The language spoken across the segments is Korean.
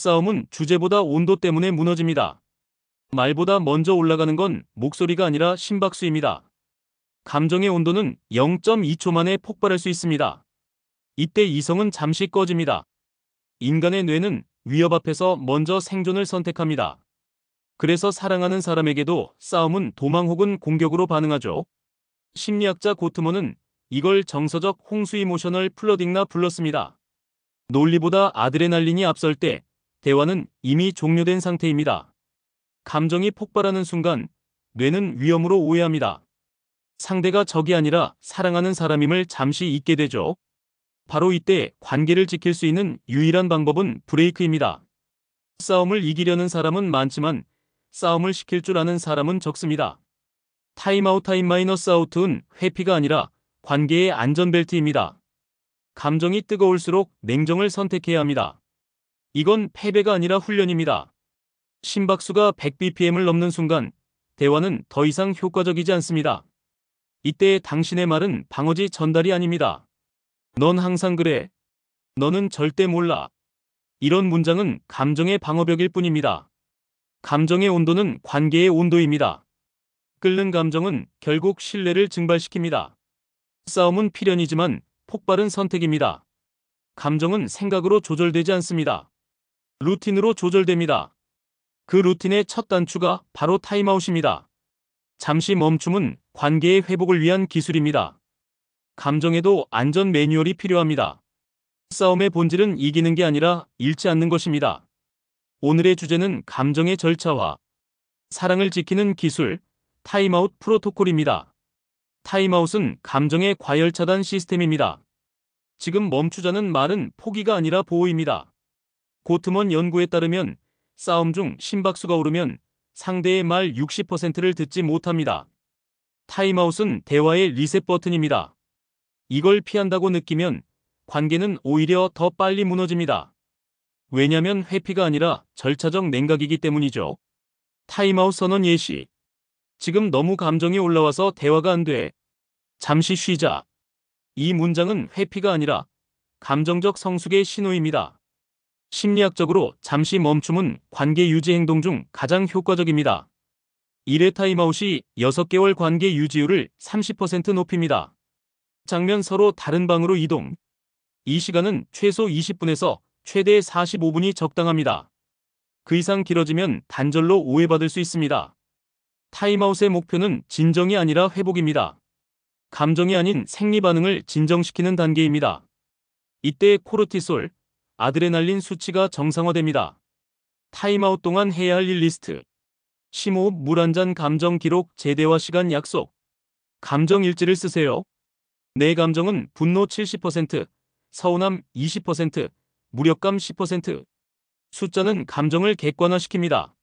싸움은 주제보다 온도 때문에 무너집니다. 말보다 먼저 올라가는 건 목소리가 아니라 심박수입니다. 감정의 온도는 0.2초 만에 폭발할 수 있습니다. 이때 이성은 잠시 꺼집니다. 인간의 뇌는 위협 앞에서 먼저 생존을 선택합니다. 그래서 사랑하는 사람에게도 싸움은 도망 혹은 공격으로 반응하죠. 심리학자 고트먼은 이걸 정서적 홍수 이모셔널 플러딩나 불렀습니다. 논리보다 아드레날린이 앞설 때 대화는 이미 종료된 상태입니다. 감정이 폭발하는 순간 뇌는 위험으로 오해합니다. 상대가 적이 아니라 사랑하는 사람임을 잠시 잊게 되죠. 바로 이때 관계를 지킬 수 있는 유일한 방법은 브레이크입니다. 싸움을 이기려는 사람은 많지만 싸움을 시킬 줄 아는 사람은 적습니다. 타임아웃 타임 마이너스 아웃은 회피가 아니라 관계의 안전벨트입니다. 감정이 뜨거울수록 냉정을 선택해야 합니다. 이건 패배가 아니라 훈련입니다. 심박수가 100bpm을 넘는 순간 대화는 더 이상 효과적이지 않습니다. 이때 당신의 말은 방어지 전달이 아닙니다. 넌 항상 그래. 너는 절대 몰라. 이런 문장은 감정의 방어벽일 뿐입니다. 감정의 온도는 관계의 온도입니다. 끓는 감정은 결국 신뢰를 증발시킵니다. 싸움은 필연이지만 폭발은 선택입니다. 감정은 생각으로 조절되지 않습니다. 루틴으로 조절됩니다. 그 루틴의 첫 단추가 바로 타임아웃입니다. 잠시 멈춤은 관계의 회복을 위한 기술입니다. 감정에도 안전 매뉴얼이 필요합니다. 싸움의 본질은 이기는 게 아니라 잃지 않는 것입니다. 오늘의 주제는 감정의 절차와 사랑을 지키는 기술, 타임아웃 프로토콜입니다. 타임아웃은 감정의 과열 차단 시스템입니다. 지금 멈추자는 말은 포기가 아니라 보호입니다. 고트먼 연구에 따르면 싸움 중 심박수가 오르면 상대의 말 60%를 듣지 못합니다. 타임아웃은 대화의 리셋 버튼입니다. 이걸 피한다고 느끼면 관계는 오히려 더 빨리 무너집니다. 왜냐면 회피가 아니라 절차적 냉각이기 때문이죠. 타임아웃 선언 예시. 지금 너무 감정이 올라와서 대화가 안 돼. 잠시 쉬자. 이 문장은 회피가 아니라 감정적 성숙의 신호입니다. 심리학적으로 잠시 멈춤은 관계 유지 행동 중 가장 효과적입니다. 1회 타임아웃이 6개월 관계 유지율을 30% 높입니다. 장면 서로 다른 방으로 이동. 이 시간은 최소 20분에서 최대 45분이 적당합니다. 그 이상 길어지면 단절로 오해받을 수 있습니다. 타임아웃의 목표는 진정이 아니라 회복입니다. 감정이 아닌 생리 반응을 진정시키는 단계입니다. 이때 코르티솔, 아드레날린 수치가 정상화됩니다. 타임아웃 동안 해야 할 일 리스트. 심호흡, 물 한 잔, 감정 기록, 재대화 시간 약속. 감정 일지를 쓰세요. 내 감정은 분노 70%, 서운함 20%, 무력감 10%. 숫자는 감정을 객관화시킵니다.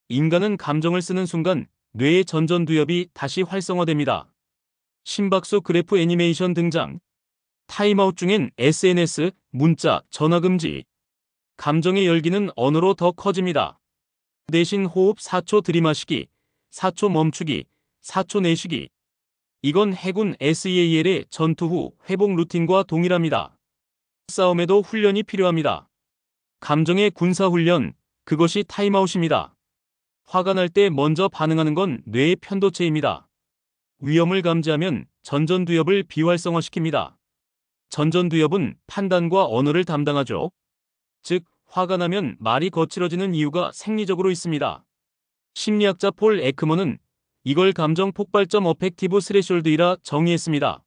인간은 감정을 쓰는 순간 뇌의 전전두엽이 다시 활성화됩니다. 심박수 그래프 애니메이션 등장. 타임아웃 중엔 SNS, 문자, 전화 금지. 감정의 열기는 언어로 더 커집니다. 대신 호흡 4초 들이마시기, 4초 멈추기, 4초 내쉬기. 이건 해군 SEAL의 전투 후 회복 루틴과 동일합니다. 싸움에도 훈련이 필요합니다. 감정의 군사훈련, 그것이 타임아웃입니다. 화가 날 때 먼저 반응하는 건 뇌의 편도체입니다. 위험을 감지하면 전전두엽을 비활성화시킵니다. 전전두엽은 판단과 언어를 담당하죠. 즉, 화가 나면 말이 거칠어지는 이유가 생리적으로 있습니다. 심리학자 폴 에크먼은 이걸 감정 폭발점 어펙티브 스레숄드이라 정의했습니다.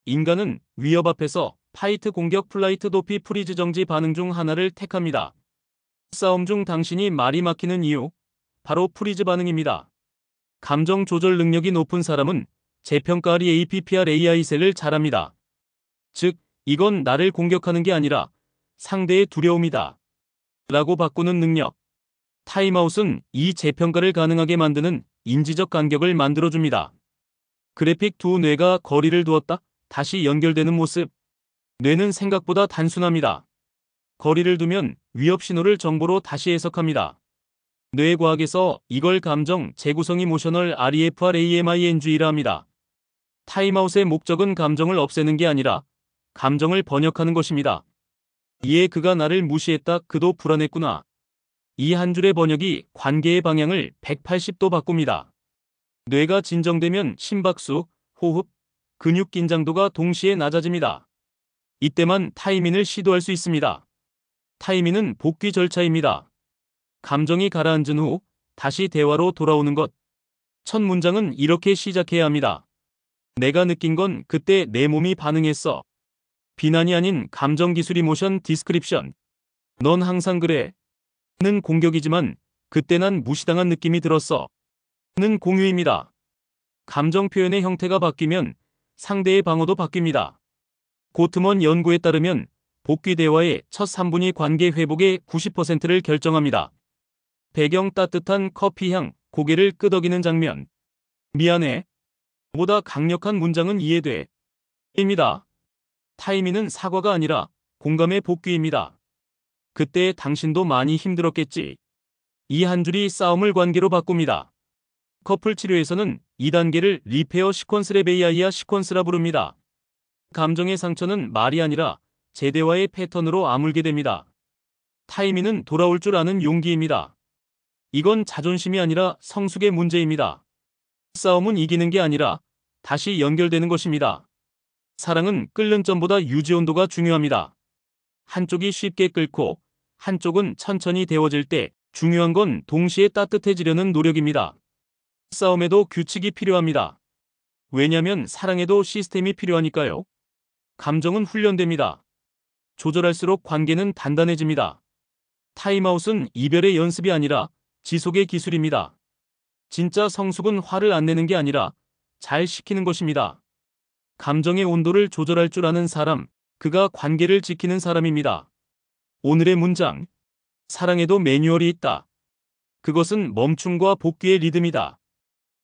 인간은 위협 앞에서 파이트 공격 플라이트 도피 프리즈 정지 반응 중 하나를 택합니다. 싸움 중 당신이 말이 막히는 이유, 바로 프리즈 반응입니다. 감정 조절 능력이 높은 사람은 재평가리 APPR AI셀을 잘합니다. 즉, 이건 나를 공격하는 게 아니라 상대의 두려움이다 라고 바꾸는 능력. 타임아웃은 이 재평가를 가능하게 만드는 인지적 간격을 만들어줍니다. 그래픽 두 뇌가 거리를 두었다 다시 연결되는 모습. 뇌는 생각보다 단순합니다. 거리를 두면 위협 신호를 정보로 다시 해석합니다. 뇌과학에서 이걸 감정 재구성 이모셔널 REFRAMING라 합니다. 타임아웃의 목적은 감정을 없애는 게 아니라 감정을 번역하는 것입니다. 이에 그가 나를 무시했다. 그도 불안했구나. 이 한 줄의 번역이 관계의 방향을 180도 바꿉니다. 뇌가 진정되면 심박수, 호흡, 근육 긴장도가 동시에 낮아집니다. 이때만 타이밍을 시도할 수 있습니다. 타이밍은 복귀 절차입니다. 감정이 가라앉은 후 다시 대화로 돌아오는 것. 첫 문장은 이렇게 시작해야 합니다. 내가 느낀 건 그때 내 몸이 반응했어. 비난이 아닌 감정 기술 이모션 디스크립션. 넌 항상 그래. 는 공격이지만 그때 난 무시당한 느낌이 들었어. 는 공유입니다. 감정 표현의 형태가 바뀌면 상대의 방어도 바뀝니다. 고트먼 연구에 따르면 복귀 대화의 첫 3분이 관계 회복의 90%를 결정합니다. 배경 따뜻한 커피향, 고개를 끄덕이는 장면. 미안해. 보다 강력한 문장은 이해돼. 입니다. 타이밍은 사과가 아니라 공감의 복귀입니다. 그때 당신도 많이 힘들었겠지. 이 한 줄이 싸움을 관계로 바꿉니다. 커플 치료에서는 이 단계를 리페어 시퀀스 레베이아이아 시퀀스라 부릅니다. 감정의 상처는 말이 아니라 재대화의 패턴으로 아물게 됩니다. 타이밍은 돌아올 줄 아는 용기입니다. 이건 자존심이 아니라 성숙의 문제입니다. 싸움은 이기는 게 아니라 다시 연결되는 것입니다. 사랑은 끓는 점보다 유지 온도가 중요합니다. 한쪽이 쉽게 끓고 한쪽은 천천히 데워질 때 중요한 건 동시에 따뜻해지려는 노력입니다. 싸움에도 규칙이 필요합니다. 왜냐면 사랑에도 시스템이 필요하니까요. 감정은 훈련됩니다. 조절할수록 관계는 단단해집니다. 타임아웃은 이별의 연습이 아니라 지속의 기술입니다. 진짜 성숙은 화를 안 내는 게 아니라 잘 식히는 것입니다. 감정의 온도를 조절할 줄 아는 사람, 그가 관계를 지키는 사람입니다. 오늘의 문장. 사랑에도 매뉴얼이 있다. 그것은 멈춤과 복귀의 리듬이다.